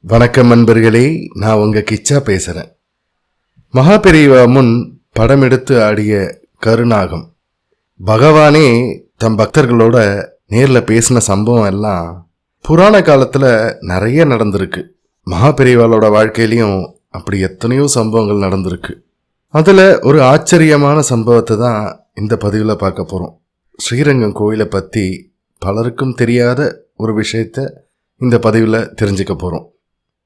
வணக்கம் நண்பர்களே, நான் உங்க கிச்சா பேசுறேன். மகாபெரிவா முன் படம் எடுத்து ஆடிய கருநாகம். பகவானே தம் பக்தர்களோட நேர்ல பேசின சம்பவம் எல்லாம் புராண காலத்துல நிறைய நடந்திருக்கு. மகாபெரிவாளோட வாழ்க்கையிலையும் அப்படி எத்தனையோ சம்பவங்கள் நடந்திருக்கு. அதுல ஒரு ஆச்சரியமான சம்பவத்தை தான் இந்த பதிவில் பார்க்க போறோம். ஸ்ரீரங்கம் கோயிலை பத்தி பலருக்கும் தெரியாத ஒரு விஷயத்த இந்த பதிவில் தெரிஞ்சுக்க போறோம்.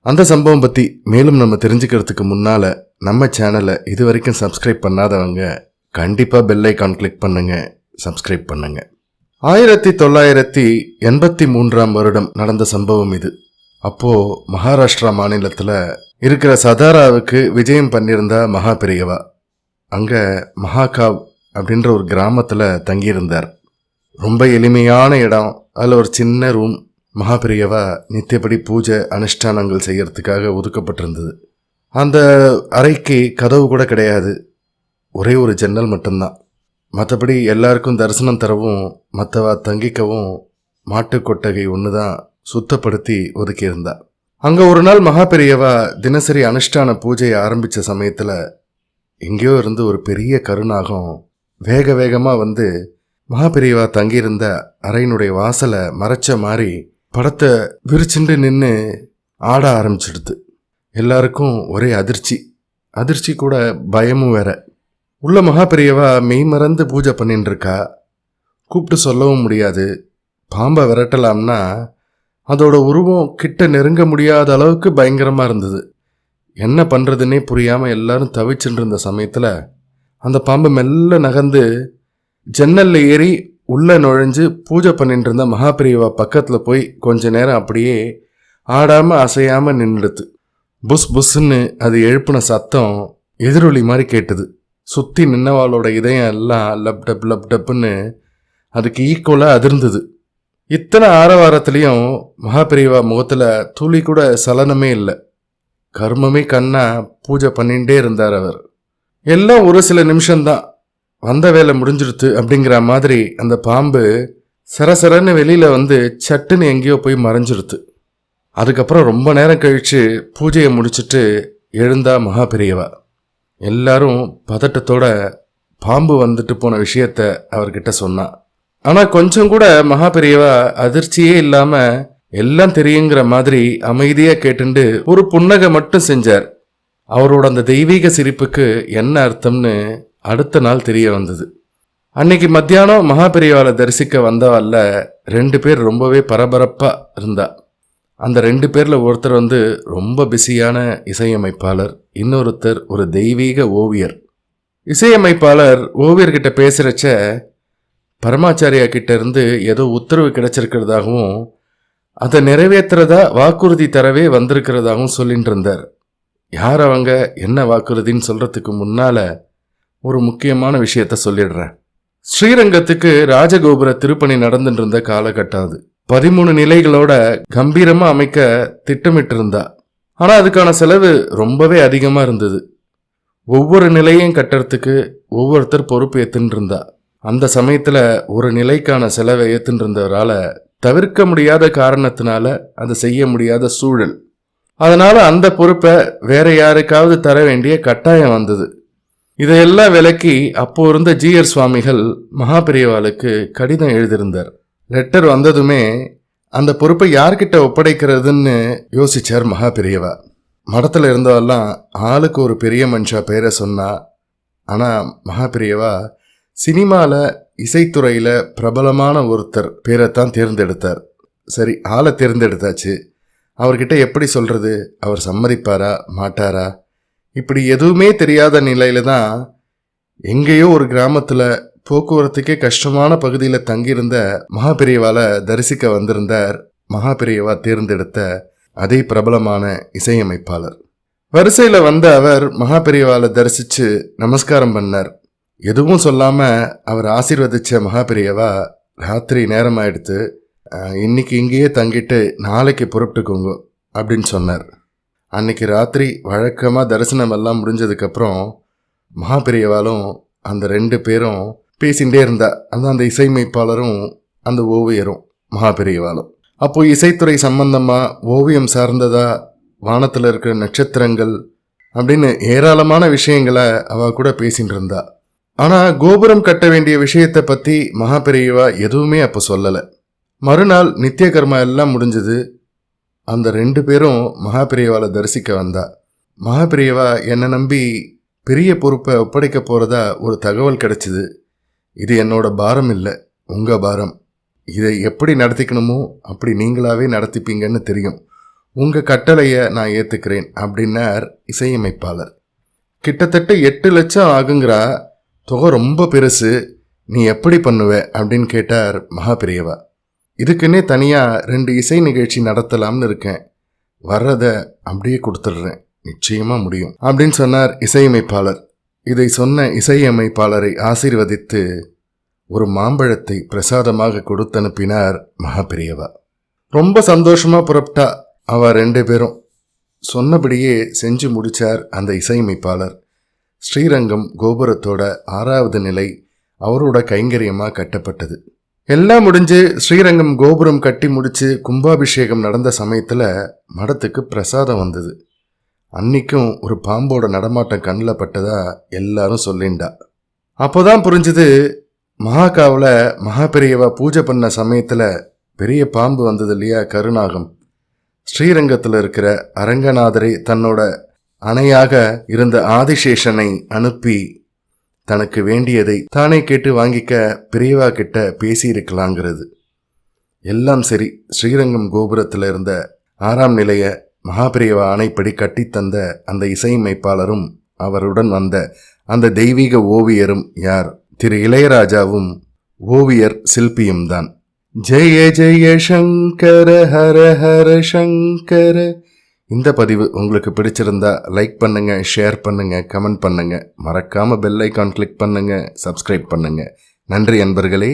அந்த சம்பவம் பற்றி மேலும் நம்ம தெரிஞ்சுக்கிறதுக்கு முன்னால் நம்ம சேனலை இது வரைக்கும் சப்ஸ்கிரைப் பண்ணாதவங்க கண்டிப்பாக பெல் ஐக்கான் கிளிக் பண்ணுங்க, சப்ஸ்கிரைப் பண்ணுங்க. 1983 நடந்த சம்பவம் இது. அப்போது மகாராஷ்டிரா மாநிலத்தில் இருக்கிற சதாராவுக்கு விஜயம் பண்ணியிருந்தா மகாபெரியவா. அங்கே மகாகாவ் அப்படின்ற ஒரு கிராமத்தில் தங்கியிருந்தார். ரொம்ப எளிமையான இடம். அதில் ஒரு சின்ன ரூம். மகாபெரியவா நித்தியப்படி பூஜை அனுஷ்டானங்கள் செய்யறதுக்காக ஒதுக்கப்பட்டிருந்தது. அந்த அறைக்கு கதவு கூட கிடையாது, ஒரே ஒரு ஜன்னல் மட்டும்தான். மற்றபடி எல்லாருக்கும் தரிசனம் தரவும் மற்றவா தங்கிக்கவும் மாட்டு கொட்டகை ஒன்று தான் சுத்தப்படுத்தி ஒதுக்கியிருந்தா. அங்கே ஒரு நாள் மகாபெரியவா தினசரி அனுஷ்டான பூஜையை ஆரம்பித்த சமயத்தில் எங்கேயோ இருந்து ஒரு பெரிய கருநாகம் வேக வேகமாக வந்து மகாபெரியவா தங்கியிருந்த அறையினுடைய வாசலை மறைச்ச மாதிரி படத்தை விரிச்சுண்டு நின்று ஆட ஆரம்பிச்சிடுது. எல்லாருக்கும் ஒரே அதிர்ச்சி கூட பயமும் வேற. உள்ள மகாபெரியவா மெய் மறந்து பூஜை பண்ணிட்டு இருக்கா. கூப்பிட்டு சொல்லவும் முடியாது. பாம்பை விரட்டலாம்னா அதோட உருவம் கிட்ட நெருங்க முடியாத அளவுக்கு பயங்கரமாக இருந்தது. என்ன பண்ணுறதுன்னே புரியாமல் எல்லாரும் தவிச்சுட்டு இருந்த சமயத்தில் அந்த பாம்பு மெல்ல நகர்ந்து ஜன்னல்ல ஏறி உள்ளே நுழைஞ்சு பூஜை பண்ணிட்டு இருந்த மகாபெரியவா பக்கத்தில் போய் கொஞ்ச நேரம் அப்படியே ஆடாமல் அசையாமல் நின்றுடுது. புஸ் புஸ்ன்னு அது எழுப்பின சத்தம் எதிரொலி மாதிரி கேட்டுது. சுற்றி நின்னவாளோட இதயம் எல்லாம் லப் டப்புன்னு அதுக்கு ஈக்குவலாக அதிர்ந்தது. இத்தனை ஆரவாரத்துலேயும் மகாபெரியவா முகத்தில் துளி கூட சலனமே இல்லை. கர்மமே கண்ணா பூஜை பண்ணிகிட்டே இருந்தார் அவர். எல்லாம் ஒரு சில நிமிஷம்தான். வந்த வேலை முடிஞ்சிருத்து அப்படிங்கிற மாதிரி அந்த பாம்பு சரசரன்னு வெளியில் வந்து சட்டுன்னு எங்கேயோ போய் மறைஞ்சிருத்து. அதுக்கப்புறம் ரொம்ப நேரம் கழித்து பூஜையை முடிச்சுட்டு எழுந்தா மகாபெரியவா. எல்லாரும் பதட்டத்தோட பாம்பு வந்துட்டு போன விஷயத்த அவர்கிட்ட சொன்னா. ஆனால் கொஞ்சம் கூட மகாபெரியவா அதிர்ச்சியே இல்லாமல் எல்லாம் தெரியுங்கிற மாதிரி அமைதியாக கேட்டுண்டு ஒரு புன்னகை மட்டும் செஞ்சார். அவரோட அந்த தெய்வீக சிரிப்புக்கு என்ன அர்த்தம்னு அடுத்த நாள் தெரிய வந்தது. அன்னைக்கு மத்தியானம் மகாபெரியவாளை தரிசிக்க வந்தவாள்ல 2 பேர் ரொம்பவே பரபரப்பா இருந்தா. அந்த 2 பேர்ல ஒருத்தர் வந்து ரொம்ப பிஸியான இசையமைப்பாளர், இன்னொருத்தர் ஒரு தெய்வீக ஓவியர். இசையமைப்பாளர் ஓவியர்கிட்ட பேசுறச்ச பரமாச்சாரியா கிட்ட இருந்து ஏதோ உத்தரவு கிடைச்சிருக்கிறதாகவும் அதை நிறைவேற்றுறதா வாக்குறுதி தரவே வந்திருக்கிறதாகவும் சொல்லிட்டு இருந்தார். யார் அவங்க, என்ன வாக்குறுதின்னு சொல்றதுக்கு முன்னால ஒரு முக்கியமான விஷயத்த சொல்லிடுறேன். ஸ்ரீரங்கத்துக்கு ராஜகோபுர திருப்பணி நடந்துட்டு இருந்த காலகட்டம் அது. 13 நிலைகளோட கம்பீரமா அமைக்க திட்டமிட்டு இருந்தா. ஆனா அதுக்கான செலவு ரொம்பவே அதிகமா இருந்தது. ஒவ்வொரு நிலையும் கட்டுறதுக்கு ஒவ்வொருத்தர் பொறுப்பு ஏத்துன்னு இருந்தா. அந்த சமயத்துல ஒரு நிலைக்கான செலவை ஏத்துன்னு இருந்தவரால தவிர்க்க முடியாத காரணத்தினால அதை செய்ய முடியாத சூழல். அதனால அந்த பொறுப்பை வேற யாருக்காவது தர வேண்டிய கட்டாயம் வந்தது. இதையெல்லாம் விலக்கி அப்போ இருந்த ஜிஆர் சுவாமிகள் மகாபெரியவாளுக்கு கடிதம் எழுதியிருந்தார். லெட்டர் வந்ததுமே அந்த பொறுப்பை யார்கிட்ட ஒப்படைக்கிறதுன்னு யோசிச்சார் மகாபெரியவா. மடத்தில் இருந்தவெல்லாம் ஆளுக்கு ஒரு பெரிய மனுஷா பேரை சொன்னா. ஆனால் மகாபெரியவா சினிமாவில் இசைத்துறையில் பிரபலமான ஒருத்தர் பேரைத்தான் தேர்ந்தெடுத்தார். சரி, ஆளை தேர்ந்தெடுத்தாச்சு. அவர்கிட்ட எப்படி சொல்கிறது? அவர் சம்மதிப்பாரா மாட்டாரா? இப்படி எதுவுமே தெரியாத நிலையில தான் எங்கேயோ ஒரு கிராமத்தில் போக்குவரத்துக்கே கஷ்டமான பகுதியில் தங்கியிருந்த மகாபெரியவாளை தரிசிக்க வந்திருந்தார் மகாபெரியவா தேர்ந்தெடுத்த அதே பிரபலமான இசையமைப்பாளர். வரிசையில் வந்த அவர் மகாபெரியவாளை தரிசித்து நமஸ்காரம் பண்ணார். எதுவும் சொல்லாமல் அவர் ஆசீர்வதிச்ச மகாபெரியவா, ராத்திரி நேரமாயிடுத்து, இன்னைக்கு இங்கேயே தங்கிட்டு நாளைக்கு புறப்பட்டுக்கோங்க அப்படின்னு சொன்னார். அன்னைக்கு ராத்திரி வழக்கமாக தரிசனம் எல்லாம் முடிஞ்சதுக்கப்புறம் மகாபெரியவாலும் அந்த 2 பேரும் பேசிகிட்டே இருந்தா. அந்த இசையமைப்பாளரும் அந்த ஓவியரும் மகாபெரியவாலும். அப்போ இசைத்துறை சம்பந்தமாக ஓவியம் சார்ந்ததா வானத்தில் இருக்கிற நட்சத்திரங்கள் அப்படின்னு ஏராளமான விஷயங்களை அவ கூட பேசிட்டு இருந்தா. ஆனால் கோபுரம் கட்ட வேண்டிய விஷயத்தை பற்றி மகாபெரியவா எதுவுமே அப்போ சொல்லலை. மறுநாள் நித்திய கர்மா எல்லாம் முடிஞ்சது. அந்த 2 பேரும் மகாபெரியவாவை தரிசிக்க வந்தா. மகாபெரியவா என்னை நம்பி பெரிய பொறுப்பை ஒப்படைக்க போகிறதா ஒரு தகவல் கிடைச்சிது. இது என்னோட பாரம் இல்லை, உங்கள் பாரம். இதை எப்படி நடத்திக்கணுமோ அப்படி நீங்களாவே நடத்திப்பீங்கன்னு தெரியும். உங்கள் கட்டளையை நான் ஏற்றுக்கிறேன் அப்படின்னார் இசையமைப்பாளர். கிட்டத்தட்ட 8 லட்சம் ஆகுங்கிறா, தொகை ரொம்ப பெருசு, நீ எப்படி பண்ணுவ அப்படின்னு கேட்டார் மகாபெரியவா. இதுக்குன்னே தனியாக 2 இசை நிகழ்ச்சி நடத்தலாம்னு இருக்கேன், வர்றதை அப்படியே கொடுத்துட்றேன், நிச்சயமாக முடியும் அப்படின்னு சொன்னார் இசையமைப்பாளர். இதை சொன்ன இசையமைப்பாளரை ஆசீர்வதித்து ஒரு மாம்பழத்தை பிரசாதமாக கொடுத்து அனுப்பினார் மகாபெரியவா. ரொம்ப சந்தோஷமா புறப்பட்டா அவ 2 பேரும். சொன்னபடியே செஞ்சு முடிச்சார் அந்த இசையமைப்பாளர். ஸ்ரீரங்கம் கோபுரத்தோட 6வது நிலை அவரோட கைங்கரியமாக கட்டப்பட்டது. எல்லாம் முடிஞ்சு ஸ்ரீரங்கம் கோபுரம் கட்டி முடிச்சு கும்பாபிஷேகம் நடந்த சமயத்தில் மடத்துக்கு பிரசாதம் வந்தது. அன்னைக்கும் ஒரு பாம்போட நடமாட்டம் கண்ணில் பட்டதா எல்லாரும் சொல்லிண்டா. அப்போதான் புரிஞ்சுது, மகாகாவில் மகாபெரியவா பூஜை பண்ண சமயத்தில் பெரிய பாம்பு வந்தது இல்லையா, கருநாகம். ஸ்ரீரங்கத்தில் இருக்கிற அரங்கநாதரை தன்னோட அணையாக இருந்த ஆதிசேஷனை அனுப்பி தனக்கு வேண்டியதை தானே கேட்டு வாங்கிக்க பெரியவா கிட்ட பேசியிருக்கலாங்கிறது. எல்லாம் சரி, ஸ்ரீரங்கம் கோபுரத்தில் இருந்த 6ஆம் நிலைய மகாபெரியவா அணைப்படி கட்டித்தந்த அந்த இசையமைப்பாளரும் அவருடன் வந்த அந்த தெய்வீக ஓவியரும் யார்? திரு இளையராஜாவும் ஓவியர் சிற்பியும் தான். ஜெய ஜெய சங்கர ஹர ஹர சங்கர. இந்த பதிவு உங்களுக்கு பிடிச்சிருந்தா லைக் பண்ணுங்க, ஷேர் பண்ணுங்க, கமெண்ட் பண்ணுங்க, மறக்காம பெல் ஐக்கான் கிளிக் பண்ணுங்க, சப்ஸ்கிரைப் பண்ணுங்க. நன்றி அன்பர்களே.